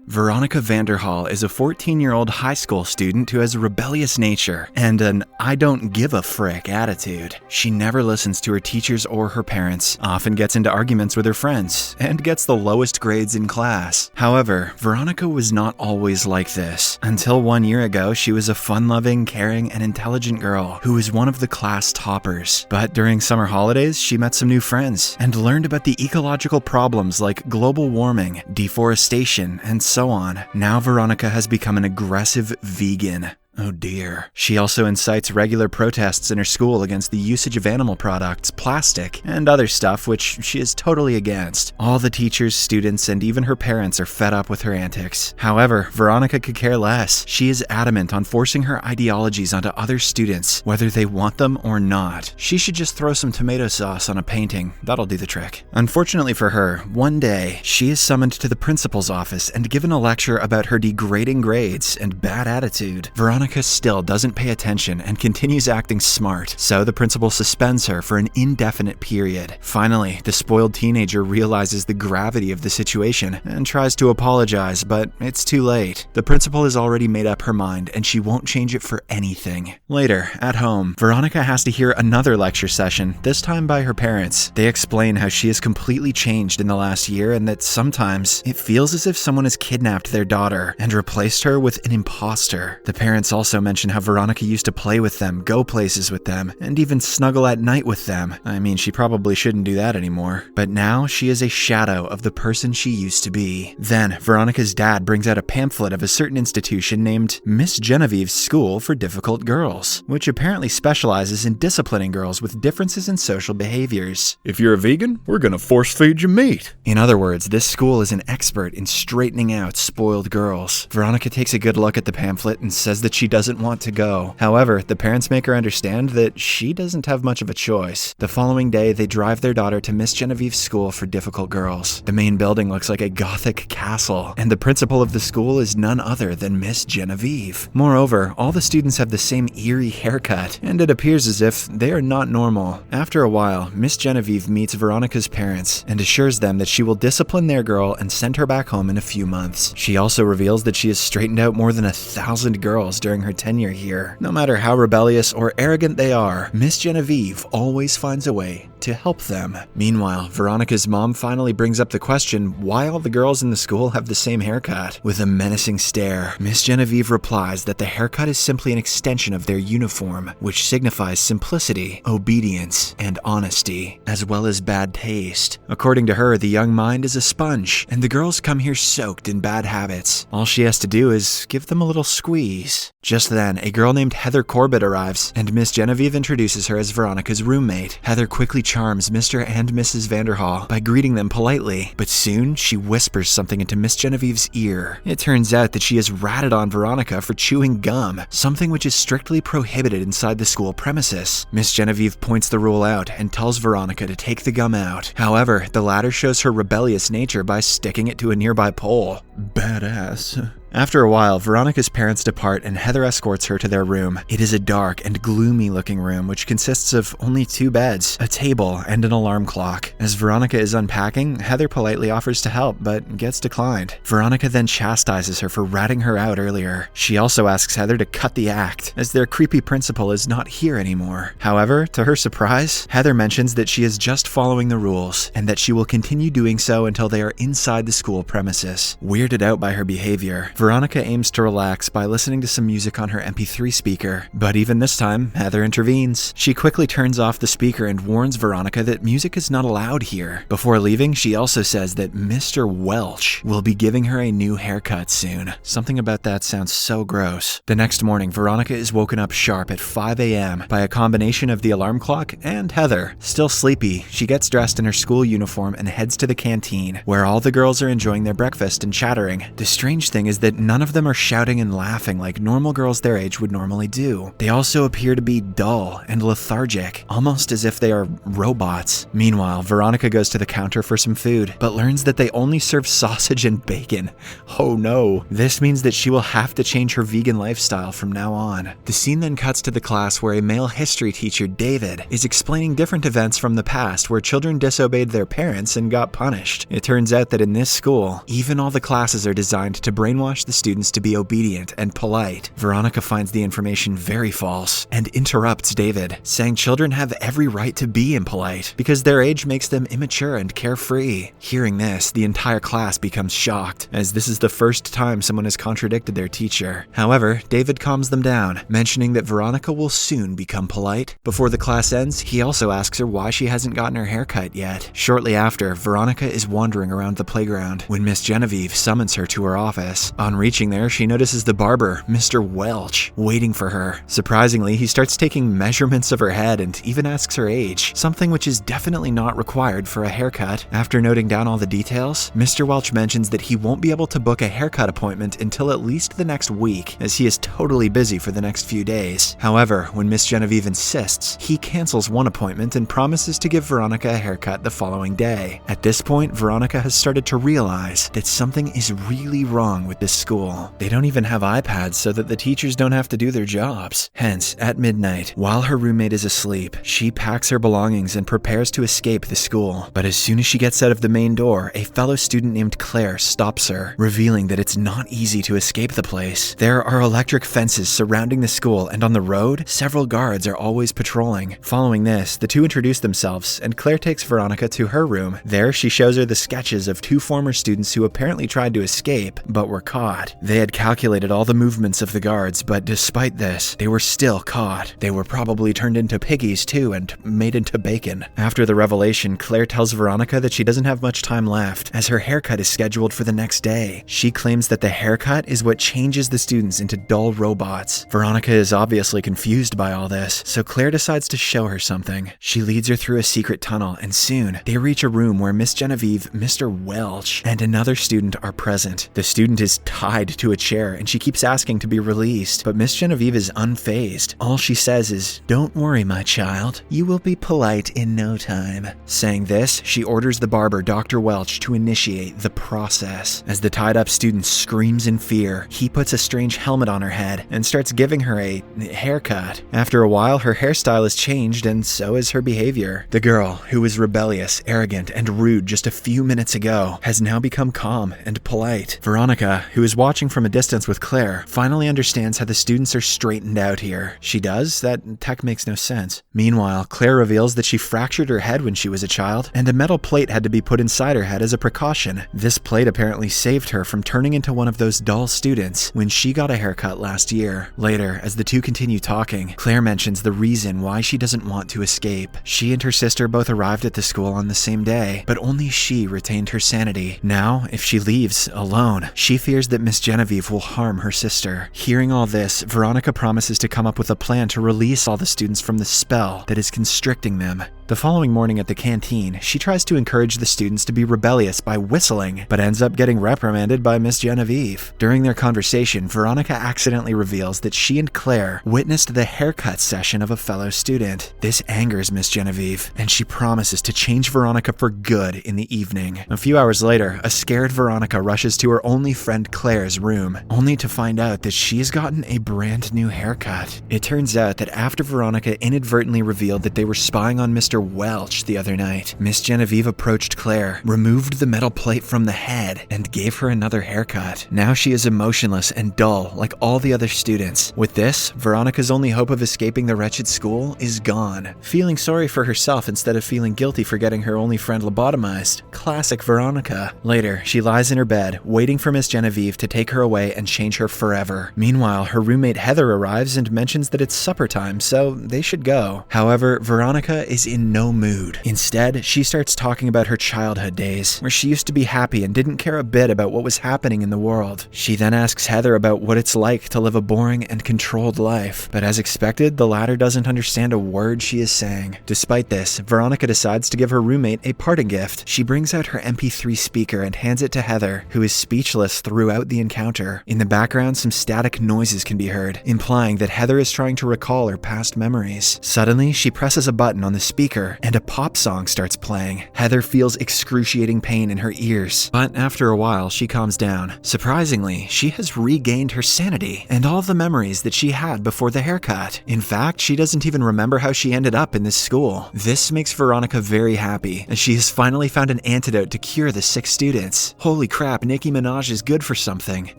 Veronica Vanderhall is a 14-year-old high school student who has a rebellious nature and an I don't give a frick attitude. She never listens to her teachers or her parents, often gets into arguments with her friends, and gets the lowest grades in class. However, Veronica was not always like this. Until 1 year ago, she was a fun-loving, caring, and intelligent girl who was one of the class toppers. But during summer holidays, she met some new friends and learned about the ecological problems like global warming, deforestation, and so on. Now Veronica has become an aggressive vegan. Oh dear. She also incites regular protests in her school against the usage of animal products, plastic, and other stuff which she is totally against. All the teachers, students, and even her parents are fed up with her antics. However, Veronica could care less. She is adamant on forcing her ideologies onto other students, whether they want them or not. She should just throw some tomato sauce on a painting. That'll do the trick. Unfortunately for her, one day, she is summoned to the principal's office and given a lecture about her degrading grades and bad attitude. Veronica still doesn't pay attention and continues acting smart, so the principal suspends her for an indefinite period. Finally, the spoiled teenager realizes the gravity of the situation and tries to apologize, but it's too late. The principal has already made up her mind and she won't change it for anything. Later, at home, Veronica has to hear another lecture session, this time by her parents. They explain how she has completely changed in the last year and that sometimes it feels as if someone has kidnapped their daughter and replaced her with an imposter. The parents also mention how Veronica used to play with them, go places with them, and even snuggle at night with them. I mean, she probably shouldn't do that anymore. But now she is a shadow of the person she used to be. Then, Veronica's dad brings out a pamphlet of a certain institution named Miss Genevieve's School for Difficult Girls, which apparently specializes in disciplining girls with differences in social behaviors. If you're a vegan, we're gonna force feed you meat. In other words, this school is an expert in straightening out spoiled girls. Veronica takes a good look at the pamphlet and says that she doesn't want to go. However, the parents make her understand that she doesn't have much of a choice. The following day, they drive their daughter to Miss Genevieve's School for Difficult Girls. The main building looks like a Gothic castle, and the principal of the school is none other than Miss Genevieve. Moreover, all the students have the same eerie haircut, and it appears as if they are not normal. After a while, Miss Genevieve meets Veronica's parents and assures them that she will discipline their girl and send her back home in a few months. She also reveals that she has straightened out more than 1,000 girls during her tenure here. No matter how rebellious or arrogant they are, Miss Genevieve always finds a way to help them. Meanwhile, Veronica's mom finally brings up the question why all the girls in the school have the same haircut. With a menacing stare, Miss Genevieve replies that the haircut is simply an extension of their uniform, which signifies simplicity, obedience, and honesty, as well as bad taste. According to her, the young mind is a sponge, and the girls come here soaked in bad habits. All she has to do is give them a little squeeze. Just then, a girl named Heather Corbett arrives, and Miss Genevieve introduces her as Veronica's roommate. Heather quickly charms Mr. and Mrs. Vanderhall by greeting them politely, but soon she whispers something into Miss Genevieve's ear. It turns out that she has ratted on Veronica for chewing gum, something which is strictly prohibited inside the school premises. Miss Genevieve points the rule out and tells Veronica to take the gum out. However, the latter shows her rebellious nature by sticking it to a nearby pole. Badass. After a while, Veronica's parents depart and Heather escorts her to their room. It is a dark and gloomy looking room which consists of only 2 beds, a table, and an alarm clock. As Veronica is unpacking, Heather politely offers to help, but gets declined. Veronica then chastises her for ratting her out earlier. She also asks Heather to cut the act, as their creepy principal is not here anymore. However, to her surprise, Heather mentions that she is just following the rules, and that she will continue doing so until they are inside the school premises. Weirded out by her behavior, Veronica aims to relax by listening to some music on her MP3 speaker, but even this time, Heather intervenes. She quickly turns off the speaker and warns Veronica that music is not allowed here. Before leaving, she also says that Mr. Welch will be giving her a new haircut soon. Something about that sounds so gross. The next morning, Veronica is woken up sharp at 5 a.m. by a combination of the alarm clock and Heather. Still sleepy, she gets dressed in her school uniform and heads to the canteen, where all the girls are enjoying their breakfast and chattering. The strange thing is that none of them are shouting and laughing like normal girls their age would normally do. They also appear to be dull and lethargic, almost as if they are robots. Meanwhile, Veronica goes to the counter for some food, but learns that they only serve sausage and bacon. Oh no. This means that she will have to change her vegan lifestyle from now on. The scene then cuts to the class where a male history teacher, David, is explaining different events from the past where children disobeyed their parents and got punished. It turns out that in this school, even all the class classes are designed to brainwash the students to be obedient and polite. Veronica finds the information very false and interrupts David, saying children have every right to be impolite because their age makes them immature and carefree. Hearing this, the entire class becomes shocked, as this is the first time someone has contradicted their teacher. However, David calms them down, mentioning that Veronica will soon become polite. Before the class ends, he also asks her why she hasn't gotten her haircut yet. Shortly after, Veronica is wandering around the playground when Miss Genevieve summons her to her office. On reaching there, she notices the barber, Mr. Welch, waiting for her. Surprisingly, he starts taking measurements of her head and even asks her age, something which is definitely not required for a haircut. After noting down all the details, Mr. Welch mentions that he won't be able to book a haircut appointment until at least the next week, as he is totally busy for the next few days. However, when Miss Genevieve insists, he cancels one appointment and promises to give Veronica a haircut the following day. At this point, Veronica has started to realize that something is really wrong with this school. They don't even have iPads so that the teachers don't have to do their jobs. Hence, at midnight, while her roommate is asleep, she packs her belongings and prepares to escape the school. But as soon as she gets out of the main door, a fellow student named Claire stops her, revealing that it's not easy to escape the place. There are electric fences surrounding the school, and on the road, several guards are always patrolling. Following this, the two introduce themselves, and Claire takes Veronica to her room. There, she shows her the sketches of two former students who apparently tried to escape, but were caught. They had calculated all the movements of the guards, but despite this, they were still caught. They were probably turned into piggies too, and made into bacon. After the revelation, Claire tells Veronica that she doesn't have much time left, as her haircut is scheduled for the next day. She claims that the haircut is what changes the students into dull robots. Veronica is obviously confused by all this, so Claire decides to show her something. She leads her through a secret tunnel, and soon, they reach a room where Miss Genevieve, Mr. Welch, and another student are present. The student is tied to a chair, and she keeps asking to be released, but Miss Genevieve is unfazed. All she says is, "Don't worry, my child. You will be polite in no time." Saying this, she orders the barber, Dr. Welch, to initiate the process. As the tied-up student screams in fear, he puts a strange helmet on her head and starts giving her a haircut. After a while, her hairstyle is changed, and so is her behavior. The girl, who was rebellious, arrogant, and rude just a few minutes ago, has now become calm and polite. Veronica, who is watching from a distance with Claire, finally understands how the students are straightened out here. She does? That tech makes no sense. Meanwhile, Claire reveals that she fractured her head when she was a child, and a metal plate had to be put inside her head as a precaution. This plate apparently saved her from turning into one of those dull students when she got a haircut last year. Later, as the two continue talking, Claire mentions the reason why she doesn't want to escape. She and her sister both arrived at the school on the same day, but only she retained her sanity. Now, if she leaves alone, she fears that Miss Genevieve will harm her sister. Hearing all this, Veronica promises to come up with a plan to release all the students from the spell that is constricting them. The following morning at the canteen, she tries to encourage the students to be rebellious by whistling, but ends up getting reprimanded by Miss Genevieve. During their conversation, Veronica accidentally reveals that she and Claire witnessed the haircut session of a fellow student. This angers Miss Genevieve, and she promises to change Veronica for good in the evening. A few hours later, a scared Veronica rushes to her only friend Claire's room, only to find out that she has gotten a brand new haircut. It turns out that after Veronica inadvertently revealed that they were spying on Mr. Welch the other night, Miss Genevieve approached Claire, removed the metal plate from the head, and gave her another haircut. Now she is emotionless and dull like all the other students. With this, Veronica's only hope of escaping the wretched school is gone. Feeling sorry for herself instead of feeling guilty for getting her only friend lobotomized. Classic Veronica. Later, she lies in her bed, waiting for Miss Genevieve to take her away and change her forever. Meanwhile, her roommate Heather arrives and mentions that it's supper time, so they should go. However, Veronica is in no mood. Instead, she starts talking about her childhood days, where she used to be happy and didn't care a bit about what was happening in the world. She then asks Heather about what it's like to live a boring and controlled life, but as expected, the latter doesn't understand a word she is saying. Despite this, Veronica decides to give her roommate a parting gift. She brings out her MP3 speaker and hands it to Heather, who is speechless throughout the encounter. In the background, some static noises can be heard, implying that Heather is trying to recall her past memories. Suddenly, she presses a button on the speaker speaker, and a pop song starts playing. Heather feels excruciating pain in her ears, but after a while, she calms down. Surprisingly, she has regained her sanity and all the memories that she had before the haircut. In fact, she doesn't even remember how she ended up in this school. This makes Veronica very happy, as she has finally found an antidote to cure the sick students. Holy crap, Nicki Minaj is good for something.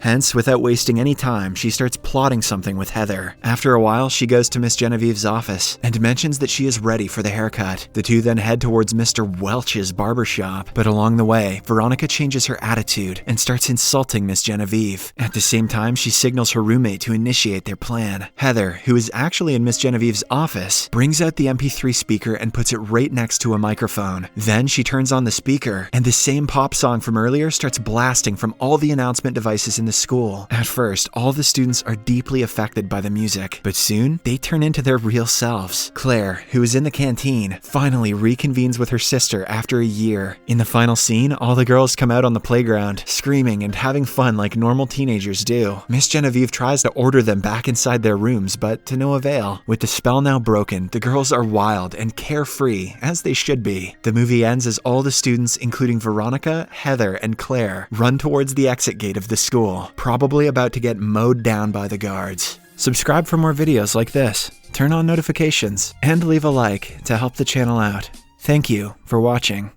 Hence, without wasting any time, she starts plotting something with Heather. After a while, she goes to Miss Genevieve's office and mentions that she is ready for the haircut. The two then head towards Mr. Welch's barbershop, but along the way, Veronica changes her attitude and starts insulting Miss Genevieve. At the same time, she signals her roommate to initiate their plan. Heather, who is actually in Miss Genevieve's office, brings out the MP3 speaker and puts it right next to a microphone. Then she turns on the speaker, and the same pop song from earlier starts blasting from all the announcement devices in the school. At first, all the students are deeply affected by the music, but soon, they turn into their real selves. Claire, who is in the canteen, finally reconvenes with her sister after a year. In the final scene, all the girls come out on the playground, screaming and having fun like normal teenagers do. Miss Genevieve tries to order them back inside their rooms, but to no avail. With the spell now broken, the girls are wild and carefree, as they should be. The movie ends as all the students, including Veronica, Heather, and Claire, run towards the exit gate of the school, probably about to get mowed down by the guards. Subscribe for more videos like this, turn on notifications, and leave a like to help the channel out. Thank you for watching.